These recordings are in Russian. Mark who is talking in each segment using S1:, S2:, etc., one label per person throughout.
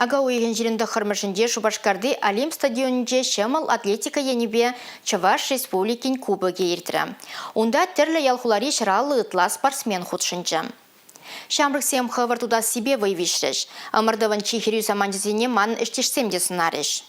S1: Ага уйген жерінде қырмышынде Шубашкарды Олимп стадионынде шамал атлетика енебе Чаваш Республикин кубоге ертірі. Онда түрлі ялхулари шыралы ұтла спортсмен худшынчы. Шамрыксем хавартуда себе выявишреш. Амардаван чихирю самандизине ман іштешсемде сынареш.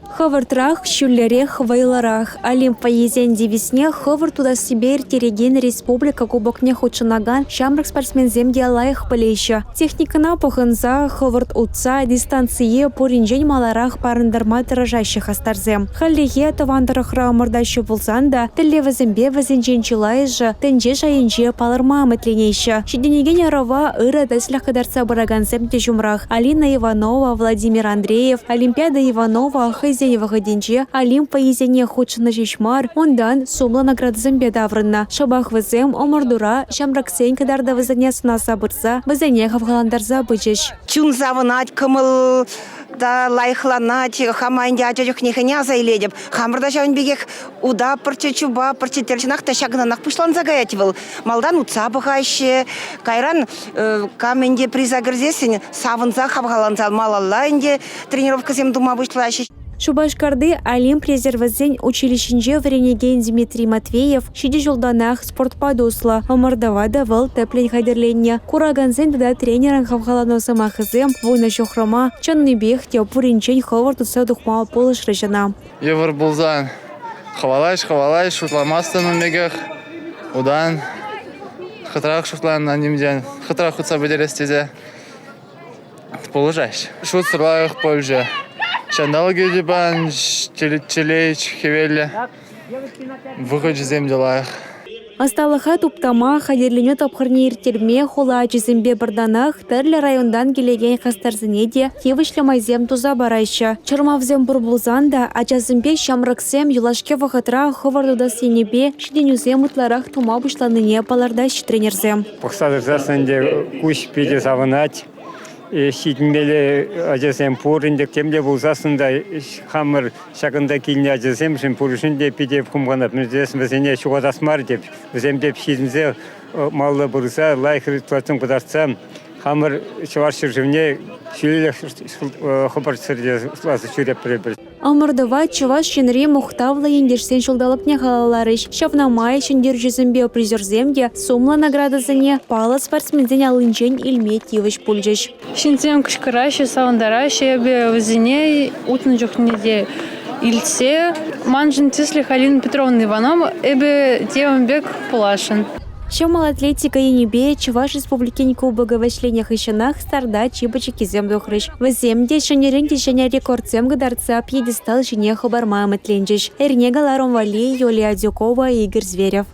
S2: Хавартрах, Шюллерех, Вайларах. Олимп поезен девесне Хавар туда Сибирь, Тереген, Республика, Кубокне Худшинаган, Шамрак спортсмен земде Алаих Полеща. Техника на поханза, Хаварт утца, дистанции, поринжень маларах парандарма тиражащих астарзем. Халлихе, тавандарах раамардащу булзанда, теллева зембе вазенжен чилайжа, тенже шайенже паларма метленеща. Щеденеген ярова, ыра деслях кадарца бараган земде жумрах. Алина Иванова, Владимир Андреев, Олимпиада Иванова, Хозяева деньги, Олимп поезене худшина жишмар, ондан сумла награда зембеда аврынна. Шабах вазем, омардура, Шамраксен кадарда вазене сна сабырса, вазене хавгаландарза бычеш.
S3: Чун завынать, кымыл да лайхланать, хамайнде ачачок нехеня зайледеп. Хамырда жауын бегек уда пырчы чуба, пырчы терчинах ташагынанах пышлан загаятивыл. Малдан утса бұғайшы, кайран каменде призагырзесін, савынза хавгаланзал малалла инде тренировка зем дума вышлайшы.
S2: Шубашкарды Олимп резервазен училищенже вренеген Дмитрий Матвеев, шиди жолданах спортпадусла, омардавада выл теплень хайдерленне. Кураганзен да тренеран хавгалано самахызем, война шохрама, чанный бег те пуринчень ховард утса духма полыш режана.
S4: Евр булзан, хавалайш, шутламастан умегах, удан, хатрах шутлан на немден, хатрах утса бедерестезе, полыжайш. Шут сырлаях польже. Шандал гедебан, челеч, хевеле, выход земделах.
S2: Асталыха туптама хадерлене тапхырне иртерме хула жезембе барданах тәрлі райондан келеген хастарзынеде кевышламайзем туза барайша. Чырмавзем бурбулзанда ачазымбе Шамраксем юлашке вахатра ховардуда сенебе шиденюзем утларах тума бушланыне палардаш тренерзем.
S5: Пахсадырзасынде куш педе савынать. Шитмеле ажасем пурындек темде булсасында хамыр шагында кине ажасем шин пурышынде пидеп кумганап мүздесін бізіне шуғадасмар деп бізем деп шитінзе малды бұрса лайхыр туатын құдарсам хамыр шываршыр живне шүлелі хопарсырде сласы шүреп біребір.
S2: Амардава Чаваш шенре мухтавла ендешсен шулдалыпне халаларыш. Шавнамай шендер жүзімбе призерземде сумла наградасыне пала спортсмензен алынчен илме тивыш пульжеш.
S6: Шинзем кышкыращы, савандаращы, ебе вазине утын жүхнеде ильсе. Манжын тисли Халина Петровна Иванова, эбе Девамбек Пулашин.
S2: Шамал атлетика енебе Чаваш республикин кубога вачлениях ищенах старда чибачи кизем дохрыш. Ваземде шанеренде шаня рекордсем гадарца пьедестал жене хабарма метленджеш. Эрнега Ларон Вали, Юлия Дюкова и Игорь Зверев.